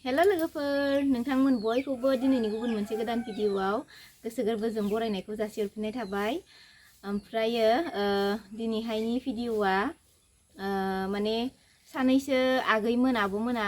Hello लोगोफोर नोंथांमोन बयखौबो दिनैनि गुबुन मोनसे गोदान भिडिअआव गोसो गोरबोजों बरायनायखौ जासिहरफिननाय थाबाय। ओमफ्रायो दिनैहायनि भिडिअआ माने सानैसो आगैमोन आब'मोना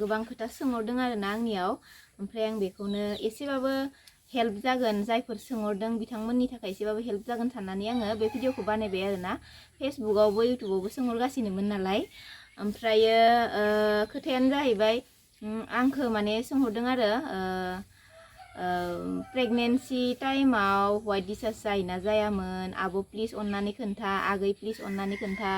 गोबां खोथा सोंहरदों आरोना आंनियाव। ओमफ्राय आं बेखौनो एसेबाबो हेल्प जागोन, जायफोर सोंहरदों बिथांमोननि थाखाय एसेबाबो हेल्प जागोन साननानै आङो बे भिडिअखौ बानायबाय आरोना। फेसबुकआवबो इउटुबावबो सोंहरगासिनोमोन नालाय। ओमफ्रायो खोथायानो जाहैबाय आंखौ माने सोंहरदों आरो प्रेगनेन्सि टाइमाव व्हाइट डिस्चार्ज जायोना जायामोन आब' प्लिज अननानै खोन्था, आगै प्लिज अननानै खोन्था,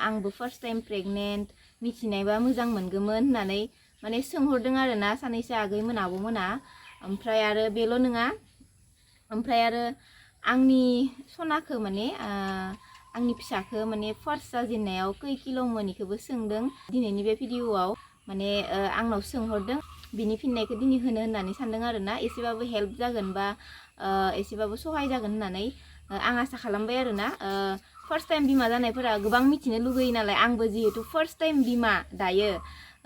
आंबो फार्स्ट टाइम प्रेगनेन्ट, मिथिनायबा मोजां मोनगौमोन होननानै माने सोंहरदों आरोना सानैसो आगैमोन आब'मोना। ओमफ्राय आरो बेल' नङा, ओमफ्राय आरो आंनि सनाखौ माने आंनि फिसाखौ माने फार्स्ट जाजेननायाव खै किल'मोन इखौबो सोंदों दिनैनि बे भिडिअआव। माने आंनाव सोंहरदों, बिनि फिननायखौ दिनै होनो होननानै सानदों आरोना। एसेबाबो हेल्प जागोन बा एसेबाबो सहाय जागोन होननानै आं आसा खालामबाय आरोना। फार्स्ट टाइम बिमा जानायफोरा गोबां मिथिनो लुगैयो नालाय, आंबो जिहेतु फार्स्ट टाइम बिमा दायो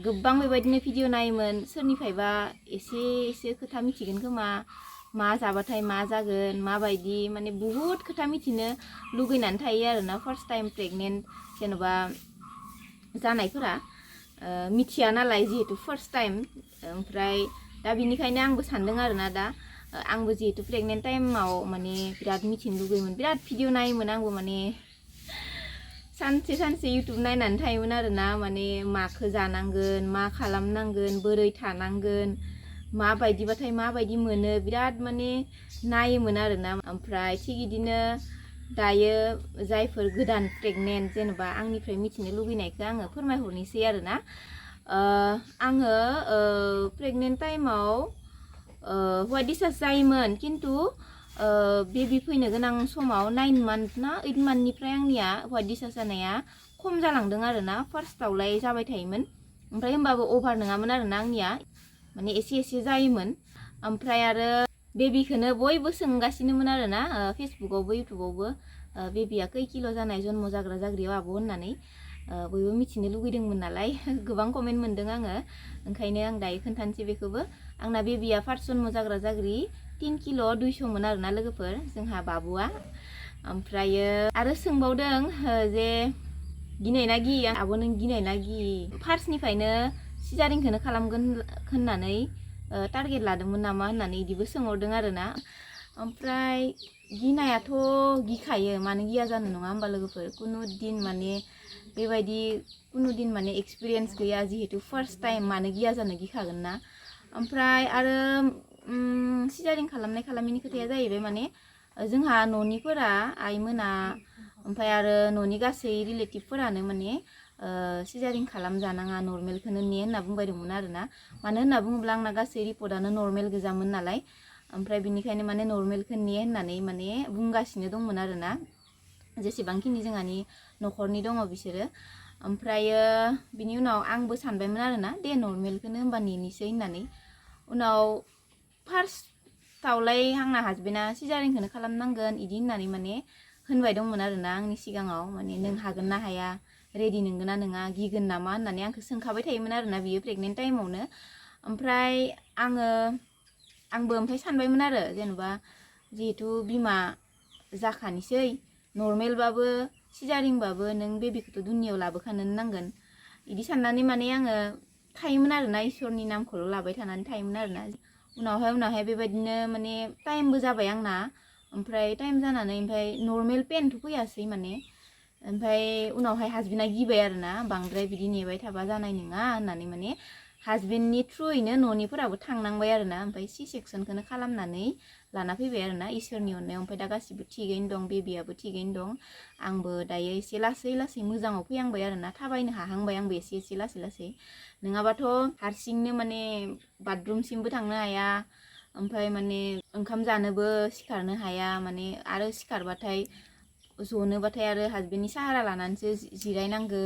गोबां बेबायदिनो भिडिअ नायोमोन, सोरनिफ्रायबा एसे खोथा मिथिगोन खोमा, मा जाबाथाय मा जागोन माबायदि, माने बुहुत खोथा मिथिनो लुगैनानै थायो आरोना फार्स्ट टाइम प्रेगनेन्ट जेन'बा जानायफोरा। मिथिया नालाय जिहेतु फार्स्ट टाइम। ओमफ्राय दा बिनिखायनो आंबो सानदों आरोना, दा आंबो जिहेतु प्रेगनेन्ट टाइमाव माने बिराद मिथिनो लुगैयोमोन, बिराद भिडिअ नायोमोन आंबो, माने सानसे इउटुब नायनानै थायोमोन आरोना। माने माखौ जानांगोन, मा खालामनांगोन, बोरै थानांगोन, माबायदिबाथाय माबायदि मोनो, बिराद माने नायोमोन आरोना। ओमफ्राय थिग बिदिनो दायो जायफोर गोदान प्रेगनेन्ट जेनेबा आंनिफ्राय मिथिनो लुगैनायखौ आङो फोरमायहरनोसै आरोना। आङो प्रेगनेन्ट टाइमाव व्हाइट डिस्चार्ज जायोमोन, खिन्थु बेबि फैनो गोनां समाव 9 मान्थ ना 8 मान्थनिफ्राय आंनिया व्हाइट डिस्चार्ज जानाया खम जालांदों आरोना। फार्स्टआवलाय जाबाय थायोमोन, ओमफ्राय होमबाबो अभार नङामोन आरोना आंनिया, माने एसे जायोमोन। ओमफ्राय आरो बेबिखौनो बयबो सोंगासिनोमोन आरोना फेसबुकआवबो इउटुबावबो, बेबिया खै किल' जानाय जन्म जाग्रा जाग्रियाव आब' होननानै बयबो मिथिनो लुगैदोंमोन नालाय। गोबां कमेन्ट मोन्दों आङो, ओंखायनो आं दायो खोन्थानोसै बेखौबो। आंना बेबिया फार्स्ट जन्म जाग्रा जाग्रि 3 किल' 200मोन आरोना लोगोफोर, जोंहा बाबुआ। ओमफ्रायो आरो सोंबावदों जे गिनायना गियो आब' नों गिनायना गियि, फार्स्टनिफ्रायनो सिजारिंखौनो खालामगोन होननानै टारगेट लादोंमोन नामा होननानै बिदिबो सोंहरदों आरोना। ओमफ्राय गिनायाथ' गिखायो, मानो गिया जानो, नङा होमबा लोगोफोर। कुनु दिन माने एक्सपिरियेन्स गैया जिहेतु फार्स्ट टाइम, मानो गिया जानो, गिखागोन ना। ओमफ्राय आरो सिजारिं खालामनाय खालामिनि खोथाया जाहैबाय, माने जोंहा न'निफोरा आइमोना ओमफ्राय आरो न'नि गासै रिलेटिभफोरानो माने सिजारिं खालामजानाङा, नर्मेलखौनो ने होनना बुंबाय दंमोन आरोना। मानो होनना बुङोब्ला आंना गासै रिपर्टआनो नर्मेल गोजामोन नालाय, ओमफ्राय बिनिखायनो माने नर्मेलखौ ने होननानै माने बुंगासिनो दंमोन आरोना, जेसेबांखिनि जोंहानि न'खरनि दङ बिसोरो। ओमफ्रायो बिनि उनाव आंबो सानबायमोन आरोना, दे नर्मेलखौनो होमबा नेनोसै होननानै। उनाव फार्स्टआवलाय आंना हासबेन्डआ सिजारिंखौनो खालामनांगोन इदि होननानै माने होनबाय दंमोन आरोना आंनि सिगाङाव। माने नों हागोन ना हाया, रेडि नंगोन ना नङा, गिगोन नामा होननानै आंखौ सोंखाबाय थायोमोन आरोना बियो प्रेगनेन्ट टाइमावनो। ओमफ्राय आंबो ओमफ्राय सानबायमोन आरो, जेनेबा जिहेतु बिमा जाखानोसै, नर्मेलबाबो सिजारिंबाबो नों बेबिखौथ' दुनियाव लाबोखानो नांगोन, बिदि साननानै माने आङो थायोमोन आरोना, इसोरनि नामखौल' लाबाय थानानै थायोमोन आरोना। उनावहाय बेबायदिनो माने टाइमबो जाबाय आंना। ओमफ्राय टाइम जानानै ओमफ्राय नर्मेल पेनथ' फैयासै माने। ओमफ्राय उनावहाय हासबेन्डआ गिबाय आरोना, बांद्राय बिदि नेबाय थाबा जानाय नङा होननानै, माने हासबेन्डनि थ्रुयैनो न'निफोराबो थांनांबाय आरोना। ओमफ्राय सि सेक्सनखौनो खालामनानै लाना फैबाय आरोना इसोरनि अननायाव। ओमफ्राय दा गासिबो थिगैनो दं, बेबियाबो थिगैनो दं, आंबो दायो एसे लासै मोजाङाव फैहांबाय आरोना, थाबायनो हाहांबाय आंबो एसे लासै। नङाबाथ' हारसिंनो माने बाथरुमसिमबो थांनो हाया, ओमफ्राय माने ओंखाम जानोबो सिखारनो हाया, माने आरो सिखारबाथाय जनोबाथाय आरो हासबेन्डनि साहारा लानानैसो जिरायनांगो,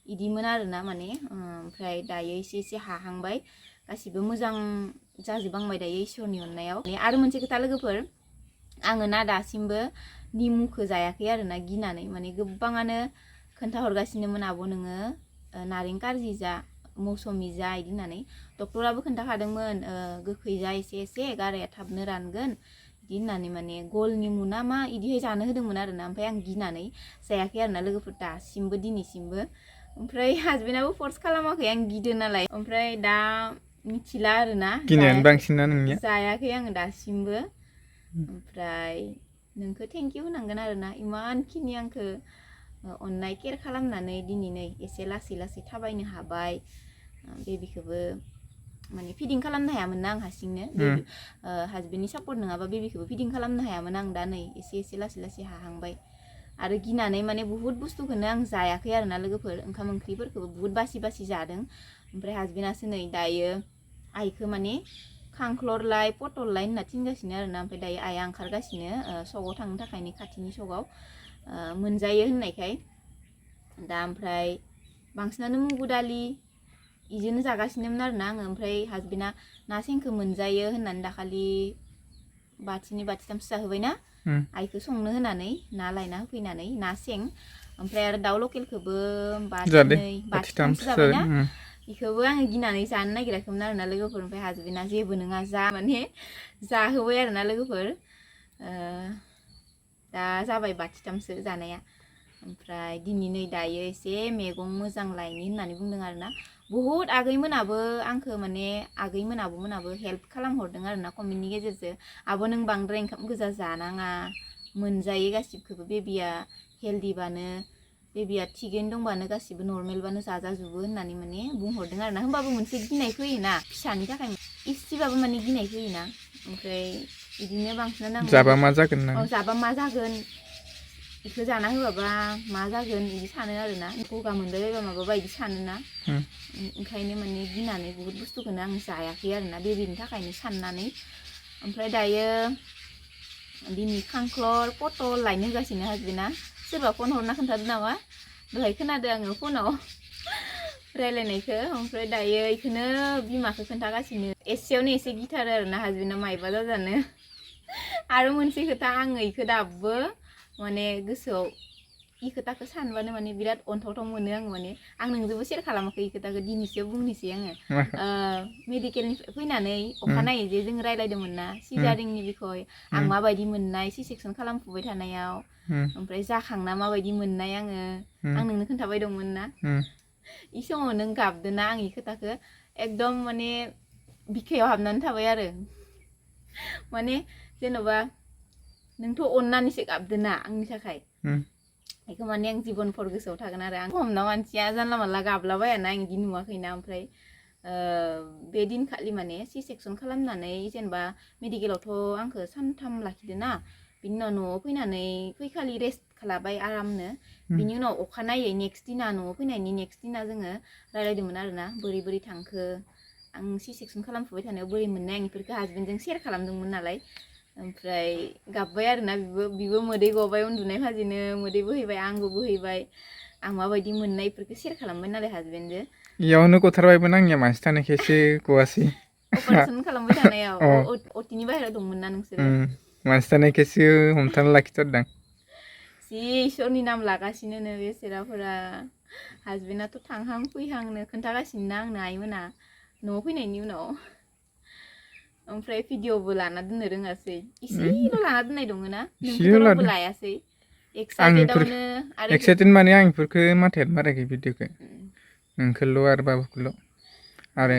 इदिमोन आरोना माने। ओमफ्राय दायो एसे हाहांबाय, गासिबो मोजां जाजोबहांबाय दायो इसोरनि अननायाव। आरो मोनसे खोथा लोगोफोर, आङो ना दासिमबो निमुखौ जायाखै आरोना गिनानै। माने गोबाङानो खोन्थाहरगासिनोमोन, आब' नोङो नारें कारजि जा, मौसुमि जा इदि होननानै डक्टराबो खोन्थाखादोंमोन गोखै जा एसे गाराया थाबनो रानगोन इदि होननानै माने गल निमु ना मा इदिहाय जानो होदोंमोन आरोना ओमफ्राय आं गिनानै जायाखै आरोना लोगोफोर दासिमबो दिनैसिमबो ओमफ्राय हासबेन्डआबो फर्स खालामाखै आं गिदो नालाय ओमफ्राय दा मिथिला आरोना गिनायानो बांसिन ना नोंनिया जायाखै आङो दासिमबो ओमफ्राय नोंखौ थेंक इउ होनांगोन आरोना इमानखिनि आंखौ अननाय केयार खालामनानै दिनै एसे लासै थाबायनो हाबाय बेबिखौबो माने फिडिं खालामनो हायामोन ना आं हारसिंनो हासबेन्डनि सापर्ट नङाबा बेबिखौबो फिडिं खालामनो हायामोन आं दा नै एसे लासै हाहांबाय आरो गिनानै माने बुहुत बुस्थुखौनो आं जायाखै आरोना लोगोफोर ओंखाम ओंख्रिफोरखौबो बुहुत बासि जादों ओमफ्राय हासबेन्डआसो नै दायो आइखौ माने खांख्लरलाय पटललाय होनना थिनगासिनो आरोना ओमफ्राय दायो आइया ओंखारगासिनो सकाव थांनो थाखाय नै खाथिनि सकाव मोनजायो होननायखाय दा ओमफ्राय बांसिनानो मुगु दालि इजोंनो जागासिनोमोन आरोना आङो ओमफ्राय हासबेन्डआ ना सेंखौ मोनजायो होननानै दाखालि बाथिथामसो जाहोबायना आइखौ संनो होनानै ना लायना होफैनानै ना सें ओमफ्राय आरो दाउ लकेलखौबो बाथिथामसो जाबायना इखौबो आङो गिनानै जानो नागिराखैमोन आरोना लोगोफोर ओमफ्राय हासबेन्डआ जेबो नङा जा माने जाहोबाय आरोना लोगोफोर दा जाबाय बाथिथामसो जानाया ओमफ्राय दिनै नै दायो एसे मैगं मोजां लायनि होननानै बुंदों आरोना बुहुत आगैमोनाबो आंखौ माने आगैमोनाबो हेल्प खालामहरदों आरोना कमेन्टनि गेजेरजों आब' नों बांद्राय ओंखाम गोजा जानाङा मोनजायो गासिबखौबो बेबिया हेल्दिबानो बेबिया थिगैनो दंबानो गासिबो नर्मेलबानो जाजाजोबो होननानै माने बुंहरदों आरोना होमबाबो मोनसे गिनाय फैयोना फिसानि थाखाय इसेबाबो माने गिनाय फैयोना ओमफ्राय बिदिनो बांसिनानो जाबा मा जागोन ना जाबा मा जागोन इखौ जाना होबाबा मा जागोन इदि सानो आरोना गगा मोनबायबायबा माबाबा इदि सानोना ओंखायनो माने गिनानै बुहुत बुस्थुखौनो आं जायाखै आरोना बेबिनि थाखायनो साननानै ओमफ्राय दायो दिनै खांख्लर पटल लायनो होगासिनो हासबेन्डआ सोरबा फन हरना खोन्थादों नामा दहाय खोनादों आङो फनाव रायलायनायखौ ओमफ्राय दायो इखौनो बिमाखौ खोन्थागासिनो एसेयावनो एसे गिथारो आरोना हासबेन्डआ मायबा जाजानो आरो मोनसे खोथा आङो इखौ दाबो माने गोसोआव इ खोथाखौ सानबानो माने बिराद अनथावथाव मोनो आङो माने आं नोंजोंबो शेयार खालामाखै इ खोथाखौ दिनैसो बुंनोसै आङो मेडिकेलनिफ्राय फैनानै अखानायै जे जों रायलायदोंमोन ना सिजारिंनि बिखय आं माबायदि मोननाय सि सेक्सन खालामफुबाय थानायाव ओमफ्राय जाखांना माबायदि मोननाय आङो आं नोंनो खोन्थाबाय दंमोन ना इ समाव नों गाबदोना आं इ खोथाखौ एकदम माने बिखायाव हाबनानै थाबाय आरो माने जेन'बा नोंथ' अननानैसो गाबदोना आंनि थाखाय बेखौ माने आं जिबनफोर गोसोआव थागोन आरो आं हमना मानसिया जानला मानला गाबलाबायाना आं इदि नुवाखैना ओमफ्राय बे दिनखालि माने सि सेक्सन खालामनानै जेनेबा मेडिकेलावथ' आंखौ सानथाम लाखिदोना बिनि उनाव न'आव फैनानै फैखालि रेस्ट खालामबाय आरामनो बिनि उनाव अखानायै नेक्स्ट दिना न'आव फैनायनि नेक्स्ट दिना जोङो रायलायदोंमोन आरोना बोरै थांखो आं सि सेक्सन खालामफुबाय थानायाव बोरै मोननाय आं इफोरखौ हासबेन्डजों शेयार खालामदोंमोन नालाय ओमफ्राय गाबबाय आरोना बिबो मोदै गबाय उन्दुनाय फाजिनो मोदै बोहैबाय आंबो बोहैबाय आं माबायदि मोननाय इफोरखौ शेयार खालामबाय नालाय हासबेन्डजों इयावनो गथारबायमोन आंनिया मानसि थानायखायसो गवासै अपारेसन खालामबाय थानायाव अटिनि बाहेरायाव दंमोन ना नोंसोरो मानसि थानायखायसो हमथाना लाखिथारदां जि इसोरनि नाम लागासिनो बेसेराफोरा हासबेन्डआथ' थांहां फैहांनो खोन्थागासिनो ना आंनो आइमोना न'आव फैनायनि उनाव ओमफ्राय भिडिअबो लाना दोननो रोङासै इसेल' लाना दोननाय दङना नोंखौथ' रावबो लायासै एक्साइटेडआवनो आरो एक्साइटेड माने आं इफोरखौ माथायानो माराखै भिडिअखौ नोंखौल' आरो बाबुखौल' आरो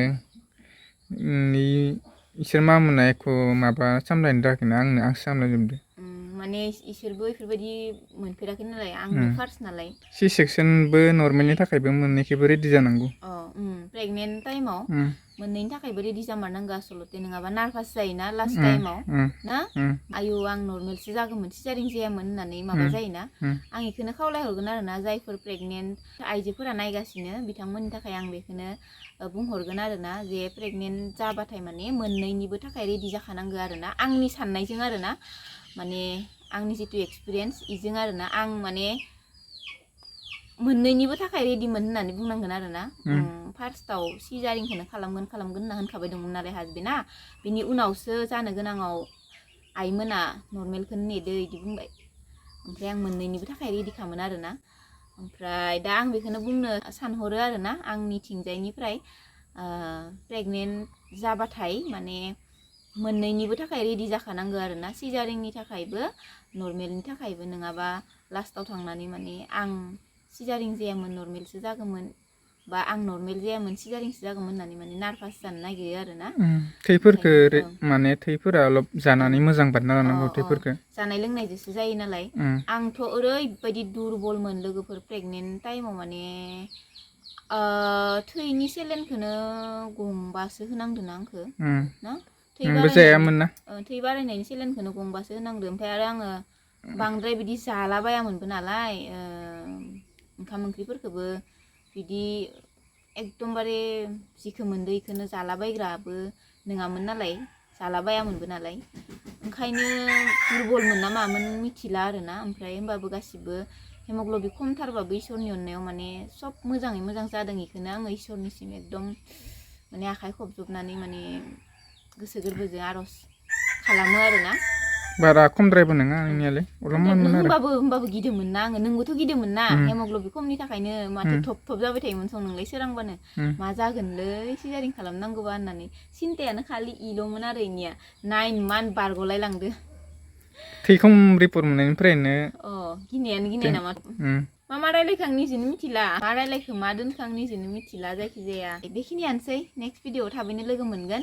इसोर मामुना एख' माबा सामलायनो रोङाखैना आंसो सामलायजोबदो माने इसोरबो इफोरबायदि मोनफेराखै नालाय आंनो फार्स्ट नालाय सि सेक्सनबो नर्मेलनि थाखायबो मोननैखैबो रेडि जानांगौ प्रेगनेन्ट टाइमाव मोननैनि थाखायबो रेडि जामारनांगौ आसलथे नङाबा नार्भास जायोना लास्ट टाइमाव ना आयु आं नर्मेलसो जागौमोन सिजारिं जायामोन होननानै माबा जायोना आं इखौनो खावलायहरगोन आरोना जायफोर प्रेगनेन्ट आइजोफोरा नायगासिनो बिथांमोननि थाखाय आं बेखौनो बुंहरगोन आरोना जे प्रेगनेन्ट जाबाथाय माने मोननैनिबो थाखाय रेडि जाखानांगौ आरोना आंनि साननायजों आरोना माने आंनि जितु एक्सपिरियेन्स इजों आरोना आं माने मोननैनिबो थाखाय रेडिमोन होननानै बुंनांगोन आरोना फार्स्टआव सिजारिंखौनो खालामगोन होनना होनखाबाय दंमोन नालाय हासबेन्डआ बिनि उनावसो जानो गोनाङाव आइमोना नर्मेलखौनो नेदो इदि बुंबाय ओमफ्राय आं मोननैनिबो थाखाय रेडिखामोन आरोना ओमफ्राय दा आं बेखौनो बुंनो सानहरो आरोना आंनिथिंजायनिफ्राय प्रेगनेन्ट जाबाथाय माने मोननैनिबो थाखाय रेडि जाखानांगौ आरोना सिजारिंनि थाखायबो नर्मेलनि थाखायबो नङाबा लास्टाव थांनानै माने आं सिजारिं जायामोन नर्मेलसो जागौमोन बा आं नर्मेल जायामोन सिजारिंसो जागौमोन होननानै माने नार्भास जानो नागिरो आरोना थैफोरखो माने थैफोरा अलप जानानै मोजां बानायना लानांगौ थैफोरखो जानाय लोंनायजोंसो जायो नालाय आंथ' ओरैबायदि दुरबलमोन लोगोफोर प्रेगनेन्ट टाइमाव माने थैनि सेलेनखौनो गंबासो होनांदों आंखो ना थै बारायनायनि सेलेनखौनो गंबासो होनांदो ओमफ्राय आरो आङो बांद्राय बिदि जालाबायामोनबो नालाय ओंखाम ओंख्रिफोरखौबो बिदि एकदमबारे जिखो मोनदो इखौनो जालाबायग्राबो नङामोन नालाय जालाबायामोनबो नालाय ओंखायनो दुरबलमोन ना मामोन मिथिला आरोना ओमफ्राय होमबाबो गासिबो हेमग्ल'बिन खमथारबाबो इसोरनि अननायाव माने सब मोजाङै मोजां जादों इखौनो आङो इसोरनिसिम एकदम माने आखाइ खबजबनानै माने गोसो गोरबोजों आर'ज खालामो आरोना बारा खमद्रायबो नङा आंनियालाय अलपमानमोन आरो होमबाबो गिदोंमोन ना आङो नोंबोथ' गिदोंमोन ना हेमग्ल'बिन खमनि थाखायनो माथो थब थब जाबाय थायोमोन सं नोंलाय सोरांबानो मा जागोनलै सिजारिं खालामनांगौबा होननानै सिन्थायानो खालि इल'मोन आरो इनिया 9 मान्थ बारग'लाय लांदो थैखम रिपर्ट मोननायनिफ्रायनो गिनायानो गिनाय नामा मा रायलायखो आं निजेनो मिथिला मा रायलायखो मा दोनखो आं निजेनो मिथिला जायखिजाया बेखिनियानोसै नेक्स्ट भिडिअआव थाबैनो लोगो मोनगोन